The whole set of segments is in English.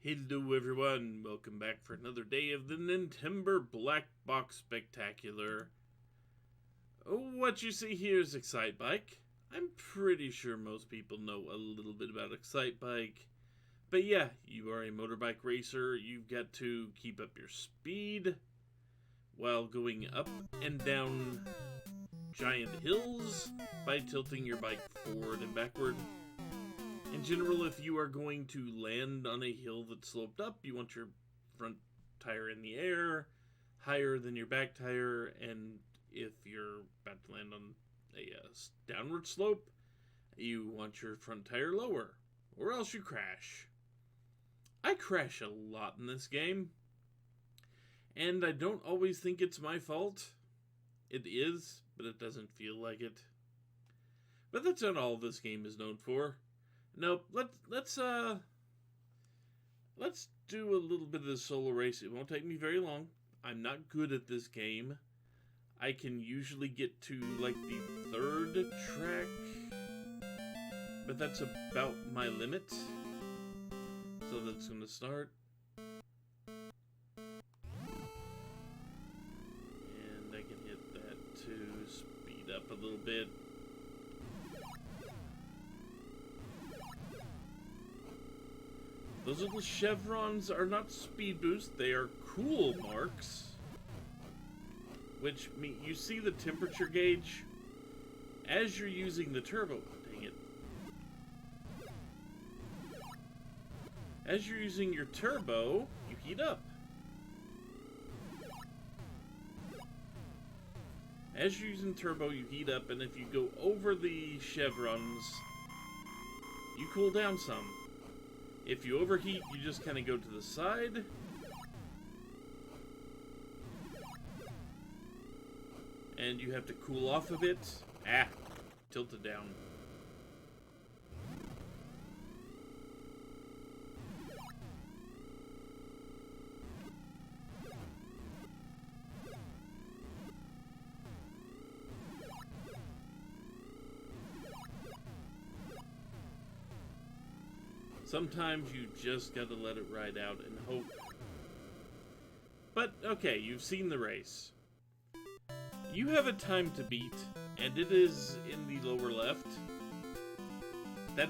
Hello everyone, welcome back for another day of the Nintember Black Box Spectacular. What you see here is Excitebike. I'm pretty sure most people know a little bit about Excitebike. But yeah, you are a motorbike racer. You've got to keep up your speed while going up and down giant hills by tilting your bike forward and backward. In general, if you are going to land on a hill that's sloped up, you want your front tire in the air, higher than your back tire, and if you're about to land on a downward slope, you want your front tire lower, or else you crash. I crash a lot in this game, and I don't always think it's my fault. It is, but it doesn't feel like it. But that's not all this game is known for. Nope, let's do a little bit of the solo race. It won't take me very long. I'm not good at this game. I can usually get to like the third track, but that's about my limit. So that's gonna start. And I can hit that to speed up a little bit. Those little chevrons are not speed boosts, they are cool marks. Which mean you see the temperature gauge as you're using the turbo. Dang it. As you're using your turbo, you heat up. As you're using turbo, you heat up, and if you go over the chevrons, you cool down some. If you overheat, you just kind of go to the side. And you have to cool off a bit. Tilt it down. Sometimes you just gotta let it ride out and hope. But, okay, you've seen the race. You have a time to beat, and it is in the lower left. That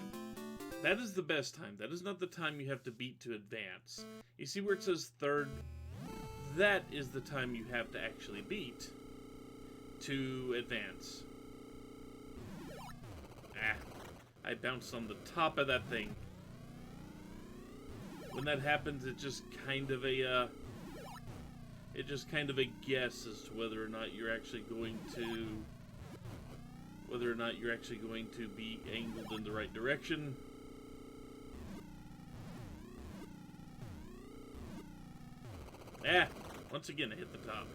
is the best time. That is not the time you have to beat to advance. You see where it says third? That is the time you have to actually beat to advance. I bounced on the top of that thing. When that happens, it's just kind of a guess as to whether or not you're actually going to be angled in the right direction. Once again I hit the top.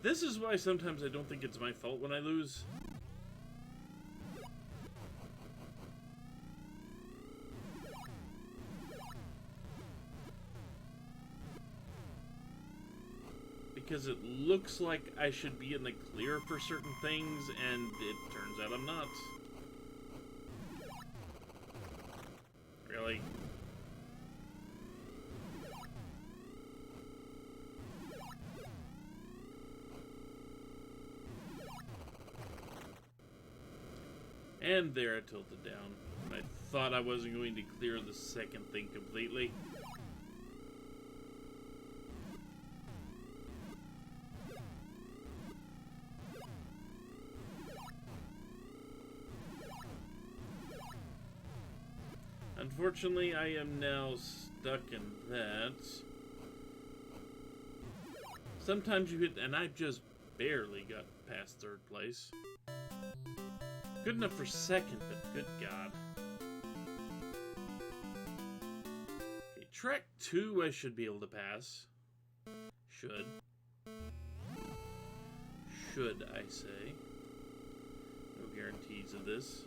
This is why sometimes I don't think it's my fault when I lose. Because it looks like I should be in the clear for certain things, and it turns out I'm not. Really? And there I tilted down. I thought I wasn't going to clear the second thing completely. Unfortunately, I am now stuck in that. Sometimes you hit, and I just barely got past third place. Good enough for second, but good God. Okay, track 2 I should be able to pass. Should, I say. No guarantees of this.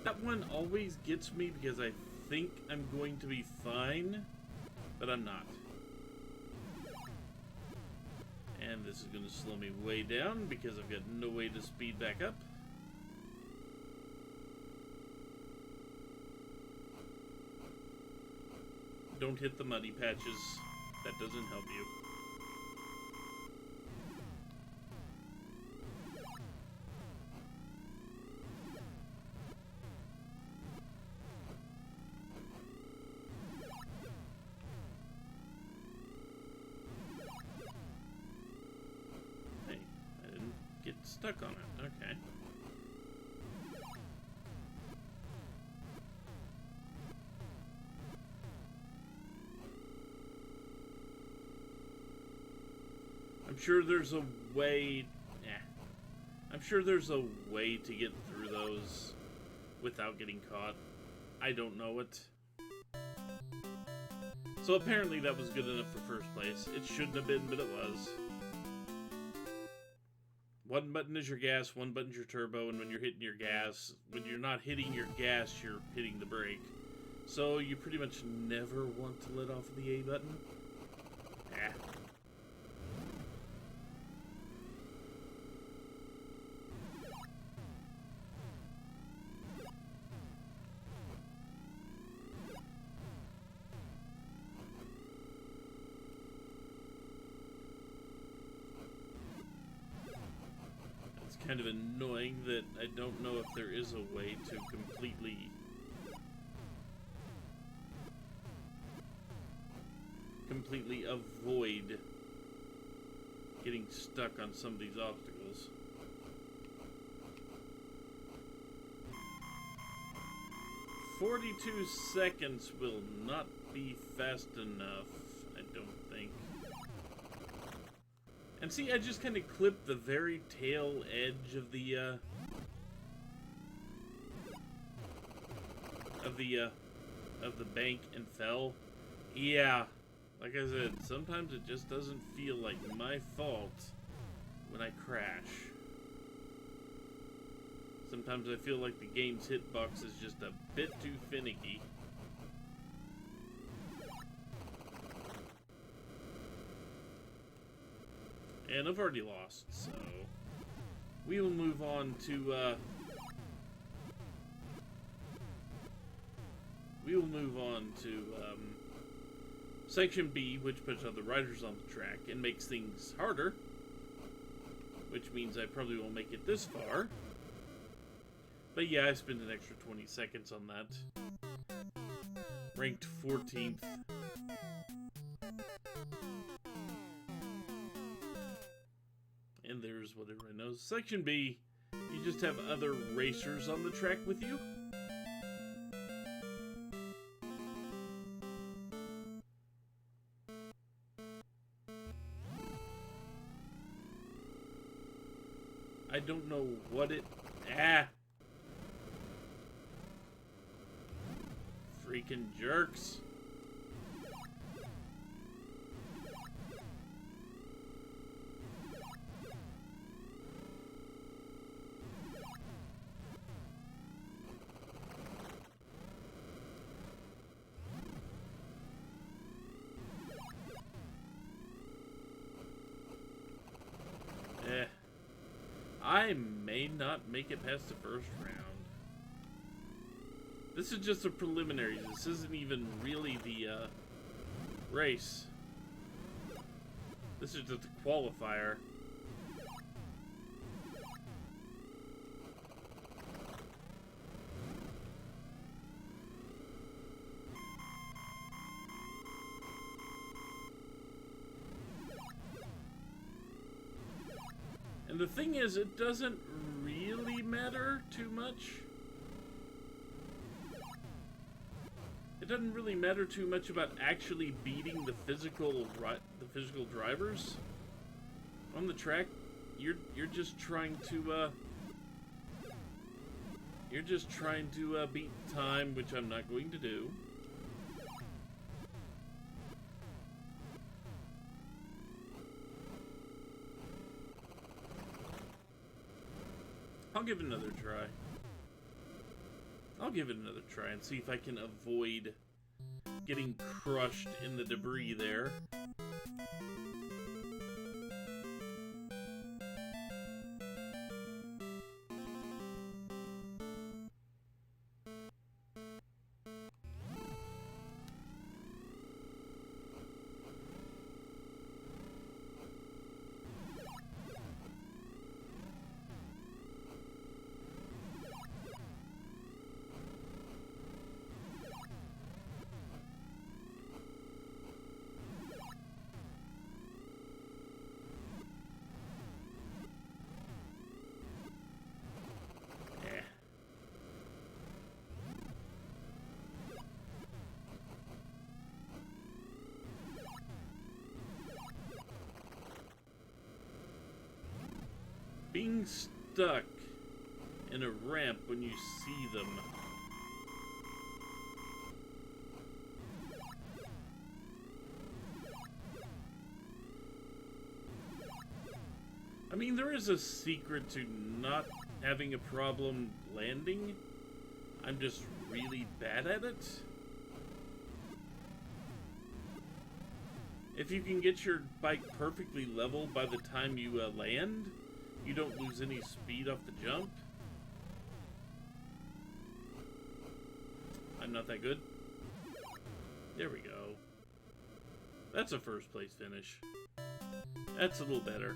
That one always gets me because I think I'm going to be fine, but I'm not. And this is going to slow me way down because I've got no way to speed back up. Don't hit the muddy patches. That doesn't help you. Hey, I didn't get stuck on it. Okay. I'm sure there's a way... I'm sure there's a way to get through those without getting caught. I don't know it. So apparently that was good enough for first place. It shouldn't have been, but it was. One button is your gas, one button's your turbo, and when you're hitting your gas, when you're not hitting your gas, you're hitting the brake. So you pretty much never want to let off the A button. Kind of annoying that I don't know if there is a way to completely avoid getting stuck on some of these obstacles. "42 seconds will not be fast enough, I don't think." And see, I just kind of clipped the very tail edge of the bank and fell. Yeah, like I said, sometimes it just doesn't feel like my fault when I crash. Sometimes I feel like the game's hitbox is just a bit too finicky. And I've already lost, so we will move on to Section B, which puts other riders on the track and makes things harder, which means I probably won't make it this far. But yeah, I spent an extra 20 seconds on that. Ranked 14th. And there's what everyone knows. Section B, you just have other racers on the track with you. I don't know what it... Freaking jerks. I may not make it past the first round. This is just a preliminary. This isn't even really the race. This is just a qualifier. And the thing is, it doesn't really matter too much. It doesn't really matter too much about actually beating the physical drivers on the track. You're just trying to beat time, which I'm not going to do. I'll give it another try. I'll give it another try and see if I can avoid getting crushed in the debris there. Being stuck in a ramp when you see them. I mean, there is a secret to not having a problem landing. I'm just really bad at it. If you can get your bike perfectly level by the time you land, you don't lose any speed off the jump. I'm not that good. There we go. That's a first place finish. That's a little better.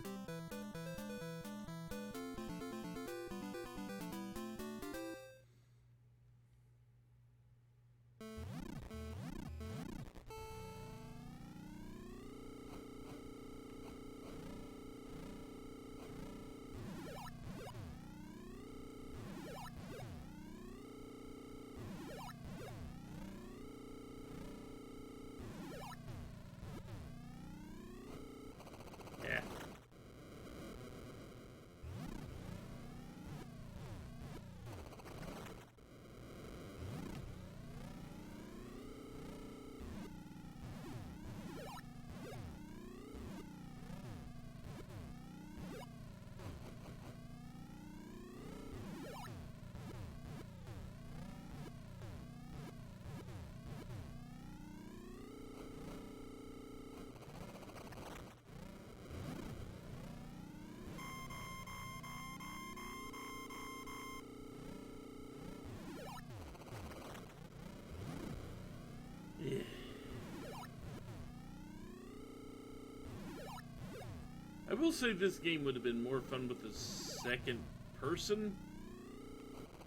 I will say this game would have been more fun with the second person,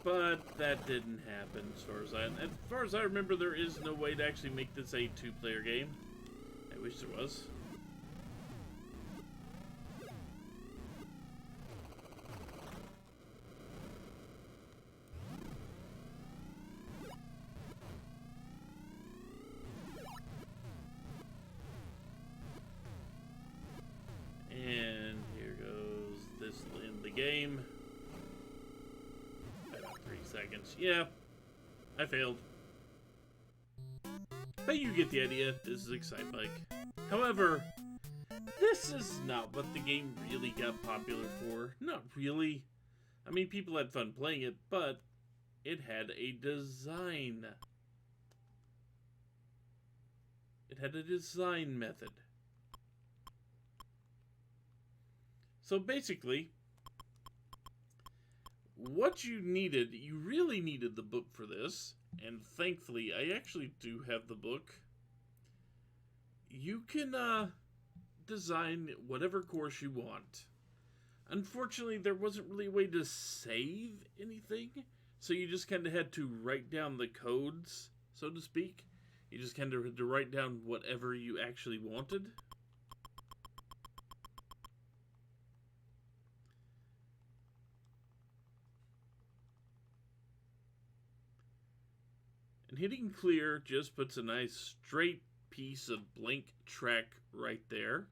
but that didn't happen as far as I remember. There is no way to actually make this a two-player game. I wish there was. Game. About 3 seconds. Yeah, I failed. But you get the idea. This is Excitebike. However, this is not what the game really got popular for. Not really. I mean, people had fun playing it, but it had a design. It had a design method. So basically, what you really needed the book for this, and thankfully I actually do have the book. You can design whatever course you want. Unfortunately, there wasn't really a way to save anything, so you just kind of had to write down the codes, so to speak. You just kind of had to write down whatever you actually wanted. And hitting clear just puts a nice straight piece of blank track right there.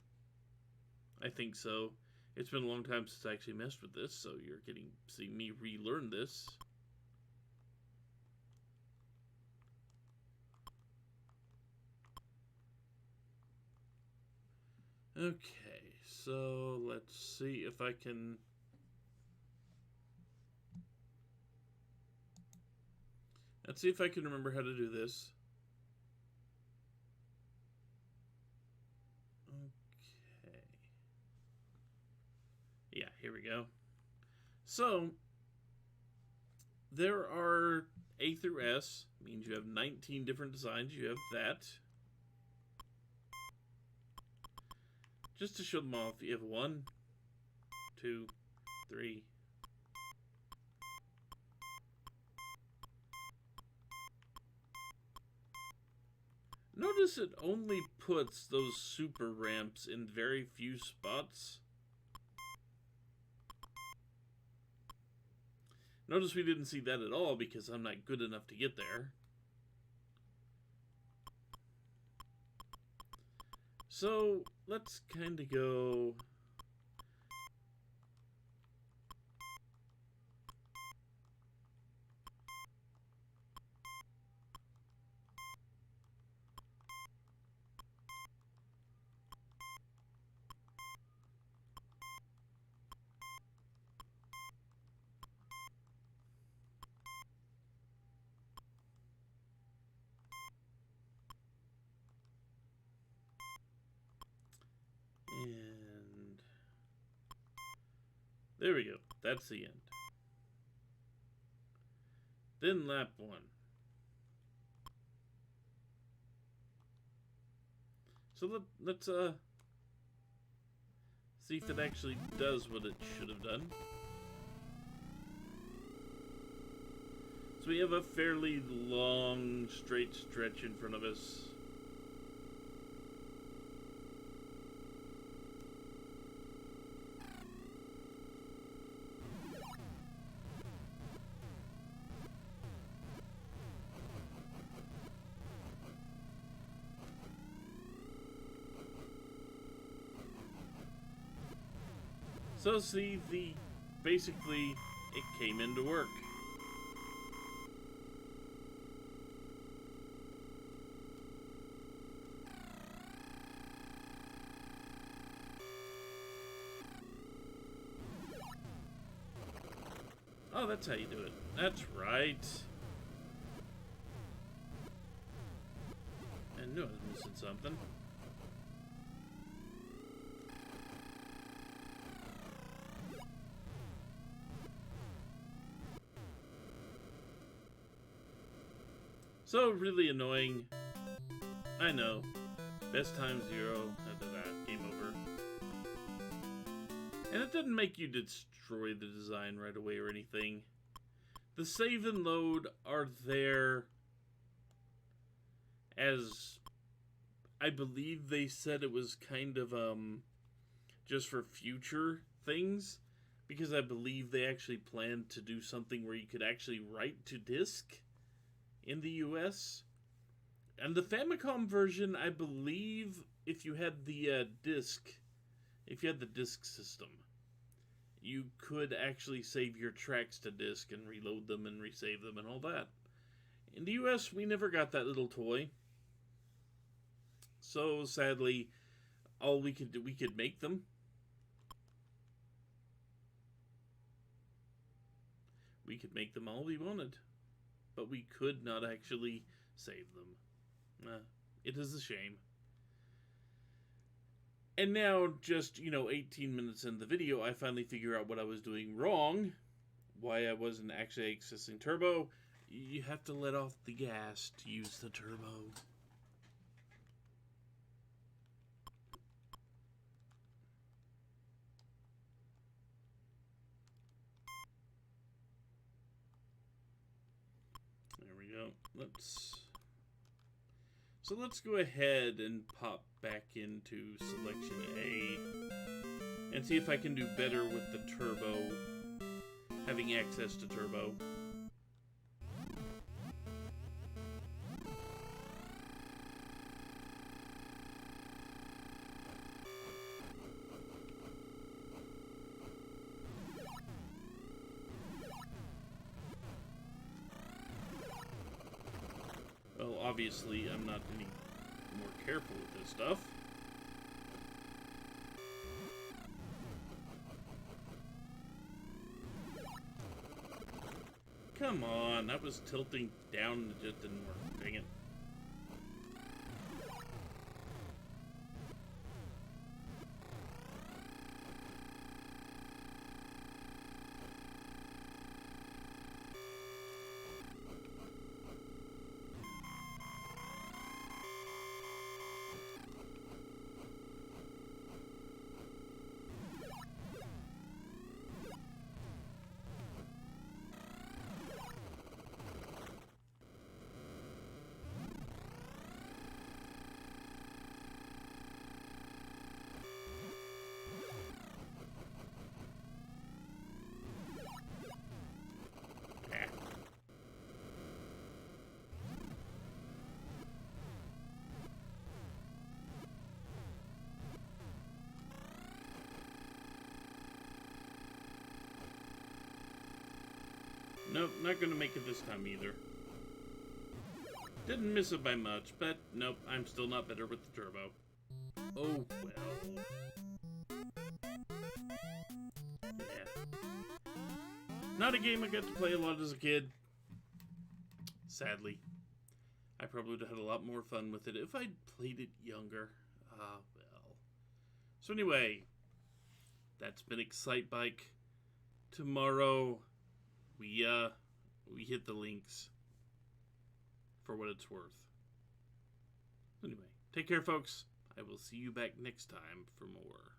I think so. It's been a long time since I actually messed with this, so you're seeing me relearn this. Okay, so let's see if I can... Let's see if I can remember how to do this. Okay. Yeah, here we go. So, there are A through S, means you have 19 different designs. You have that. Just to show them off, you have 1, 2, 3. Notice it only puts those super ramps in very few spots. Notice we didn't see that at all because I'm not good enough to get there. So, let's kind of go... And there we go. That's the end. Then lap 1. So let's see if it actually does what it should have done. So we have a fairly long straight stretch in front of us. So see, basically, it came into work. Oh, that's how you do it. That's right. I knew I was missing something. So really annoying. I know. Best time 0. Game over. And it didn't make you destroy the design right away or anything. The save and load are there as, I believe they said it was kind of just for future things, because I believe they actually planned to do something where you could actually write to disk in the US. And the Famicom version, I believe, if you had the disk system, you could actually save your tracks to disk and reload them and resave them and all that. In the US, we never got that little toy. So sadly, all we could do, we could make them. We could make them all we wanted, but we could not actually save them. It is a shame. And now, just, 18 minutes in the video, I finally figure out what I was doing wrong. Why I wasn't actually accessing turbo. You have to let off the gas to use the turbo. There we go. Let's go ahead and pop back into selection A and see if I can do better with the turbo, having access to turbo. Well, obviously, I'm not any more careful with this stuff. Come on, that was tilting down and it just didn't work. Dang it. Nope, not gonna make it this time either. Didn't miss it by much, but nope, I'm still not better with the turbo. Oh, well. Yeah. Not a game I got to play a lot as a kid. Sadly. I probably would have had a lot more fun with it if I'd played it younger. Ah, well. So anyway, that's been Excitebike. Tomorrow, we hit the links for what it's worth. Anyway, take care, folks. I will see you back next time for more.